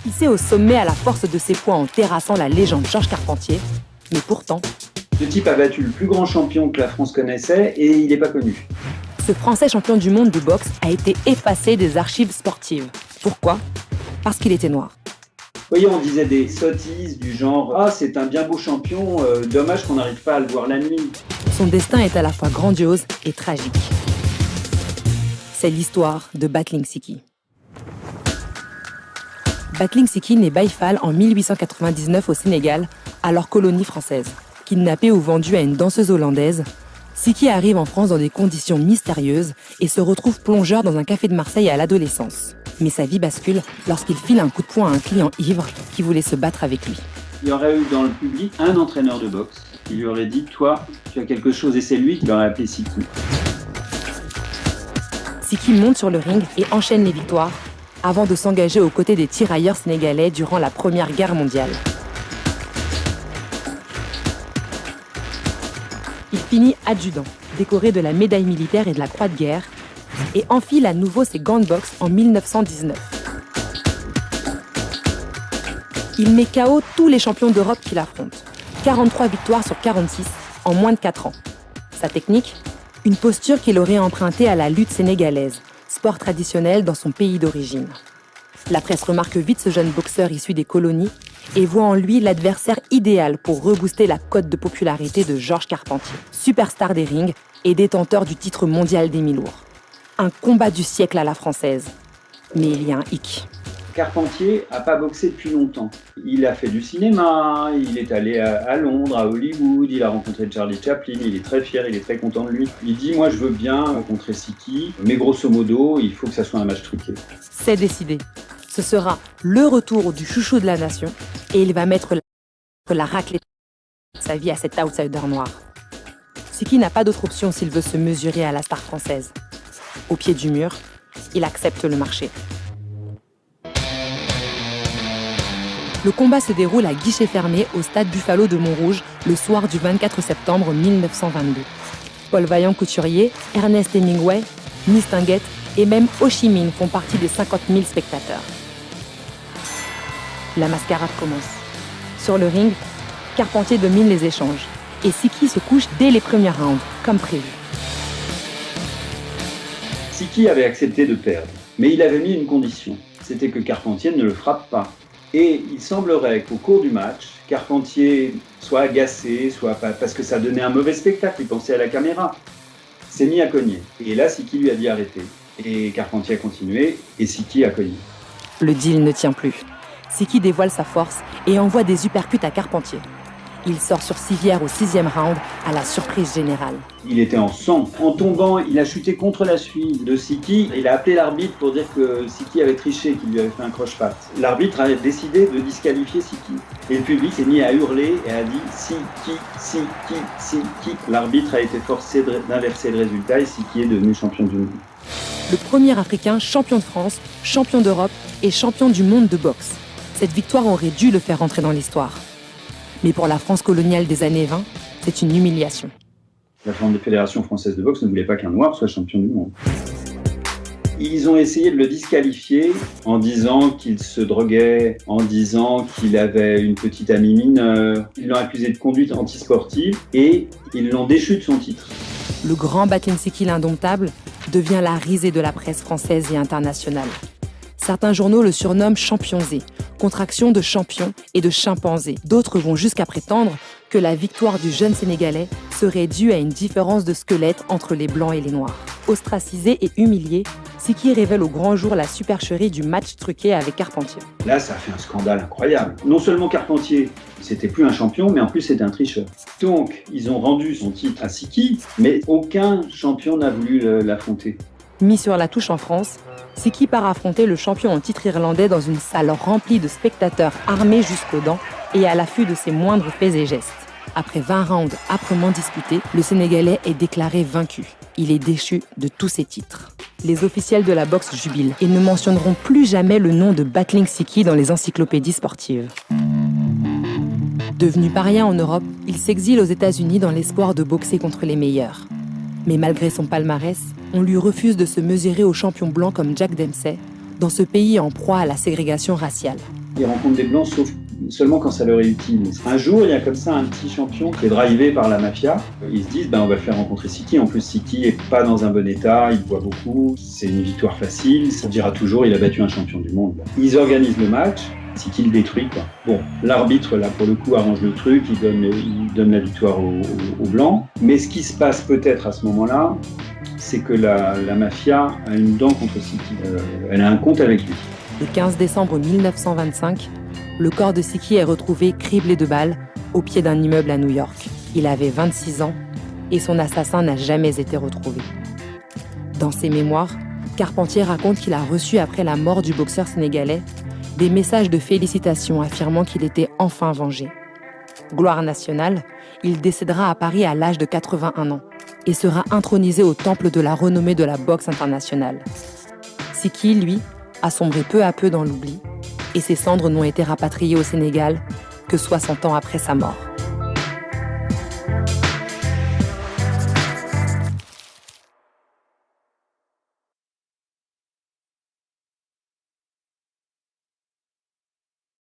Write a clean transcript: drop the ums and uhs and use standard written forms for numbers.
hissé au sommet à la force de ses poings en terrassant la légende Georges Carpentier. Mais pourtant, ce type a battu le plus grand champion que la France connaissait et il n'est pas connu. Ce Français champion du monde de boxe a été effacé des archives sportives. Pourquoi ? Parce qu'il était noir. Vous voyez, on disait des sottises du genre « Ah, c'est un bien beau champion, dommage qu'on n'arrive pas à le voir la nuit ». Son destin est à la fois grandiose et tragique. C'est l'histoire de Battling Siki. Battling Siki naît Baïfal en 1899 au Sénégal, alors colonie française. Kidnappé ou vendu à une danseuse hollandaise, Siki arrive en France dans des conditions mystérieuses et se retrouve plongeur dans un café de Marseille à l'adolescence. Mais sa vie bascule lorsqu'il file un coup de poing à un client ivre qui voulait se battre avec lui. Il y aurait eu dans le public un entraîneur de boxe qui lui aurait dit « Toi, tu as quelque chose » et c'est lui qui l'aurait appelé Siki. Siki monte sur le ring et enchaîne les victoires avant de s'engager aux côtés des tirailleurs sénégalais durant la Première Guerre mondiale. Il finit adjudant, décoré de la médaille militaire et de la Croix de guerre, et enfile à nouveau ses gants de boxe en 1919. Il met KO tous les champions d'Europe qu'il affronte. 43 victoires sur 46 en moins de 4 ans. Sa technique ? Une posture qu'il aurait empruntée à la lutte sénégalaise, sport traditionnel dans son pays d'origine. La presse remarque vite ce jeune boxeur issu des colonies et voit en lui l'adversaire idéal pour rebooster la cote de popularité de Georges Carpentier, superstar des rings et détenteur du titre mondial des mi-lourds. Un combat du siècle à la française. Mais il y a un hic. Carpentier n'a pas boxé depuis longtemps. Il a fait du cinéma, il est allé à Londres, à Hollywood, il a rencontré Charlie Chaplin, il est très fier, il est très content de lui. Il dit « Moi, je veux bien rencontrer Siki, mais grosso modo, il faut que ça soit un match truqué. » C'est décidé. Ce sera le retour du chouchou de la nation et il va mettre la raclée de sa vie à cet outsider noir. Siki n'a pas d'autre option s'il veut se mesurer à la star française. Au pied du mur, il accepte le marché. Le combat se déroule à guichet fermé au stade Buffalo de Montrouge le soir du 24 septembre 1922. Paul Vaillant-Couturier, Ernest Hemingway, Mistinguett et même Ho Chi Minh font partie des 50 000 spectateurs. La mascarade commence. Sur le ring, Carpentier domine les échanges et Siki se couche dès les premiers rounds, comme prévu. Siki avait accepté de perdre, mais il avait mis une condition, c'était que Carpentier ne le frappe pas. Et il semblerait qu'au cours du match, Carpentier soit agacé, soit pas, parce que ça donnait un mauvais spectacle, il pensait à la caméra, s'est mis à cogner. Et là, Siki lui a dit arrêter. Et Carpentier a continué, et Siki a cogné. Le deal ne tient plus. Siki dévoile sa force et envoie des uppercuts à Carpentier. Il sort sur civière au 6e round à la surprise générale. Il était en sang. En tombant, il a chuté contre la cheville de Siki. Il a appelé l'arbitre pour dire que Siki avait triché, qu'il lui avait fait un croche-patte. L'arbitre a décidé de disqualifier Siki. Et le public s'est mis à hurler et a dit « Siki, Siki, Siki ». L'arbitre a été forcé d'inverser le résultat et Siki est devenu champion du monde. Le premier Africain champion de France, champion d'Europe et champion du monde de boxe. Cette victoire aurait dû le faire entrer dans l'histoire. Mais pour la France coloniale des années 20, c'est une humiliation. La Fédération française de boxe ne voulait pas qu'un noir soit champion du monde. Ils ont essayé de le disqualifier en disant qu'il se droguait, en disant qu'il avait une petite amie mineure. Ils l'ont accusé de conduite antisportive et ils l'ont déchu de son titre. Le grand Battling Siki l'indomptable devient la risée de la presse française et internationale. Certains journaux le surnomment Champion Z, contraction de champion et de chimpanzé. D'autres vont jusqu'à prétendre que la victoire du jeune Sénégalais serait due à une différence de squelette entre les Blancs et les Noirs. Ostracisé et humilié, Siki révèle au grand jour la supercherie du match truqué avec Carpentier. Là, ça a fait un scandale incroyable. Non seulement Carpentier, c'était plus un champion, mais en plus c'était un tricheur. Donc, ils ont rendu son titre à Siki, mais aucun champion n'a voulu l'affronter. Mis sur la touche en France, Siki part affronter le champion en titre irlandais dans une salle remplie de spectateurs armés jusqu'aux dents et à l'affût de ses moindres faits et gestes. Après 20 rounds âprement disputés, le Sénégalais est déclaré vaincu. Il est déchu de tous ses titres. Les officiels de la boxe jubilent et ne mentionneront plus jamais le nom de Battling Siki dans les encyclopédies sportives. Devenu paria en Europe, il s'exile aux États-Unis dans l'espoir de boxer contre les meilleurs. Mais malgré son palmarès, on lui refuse de se mesurer aux champions blancs comme Jack Dempsey, dans ce pays en proie à la ségrégation raciale. Ils rencontrent des Blancs seulement quand ça leur est utile. Un jour, il y a comme ça un petit champion qui est drivé par la mafia. Ils se disent, on va faire rencontrer Siki. En plus, Siki est pas dans un bon état, il boit beaucoup, c'est une victoire facile. Ça dira toujours, il a battu un champion du monde. Ils organisent le match. Siki le détruit, quoi. Bon, l'arbitre, là, pour le coup, arrange le truc, il donne la victoire aux Blancs. Mais ce qui se passe peut-être à ce moment-là, c'est que la mafia a une dent contre Siki. Elle a un compte avec lui. Le 15 décembre 1925, le corps de Siki est retrouvé criblé de balles au pied d'un immeuble à New York. Il avait 26 ans et son assassin n'a jamais été retrouvé. Dans ses mémoires, Carpentier raconte qu'il a reçu après la mort du boxeur sénégalais des messages de félicitations affirmant qu'il était enfin vengé. Gloire nationale, il décédera à Paris à l'âge de 81 ans et sera intronisé au temple de la renommée de la boxe internationale. Siki, lui, a sombré peu à peu dans l'oubli et ses cendres n'ont été rapatriées au Sénégal que 60 ans après sa mort.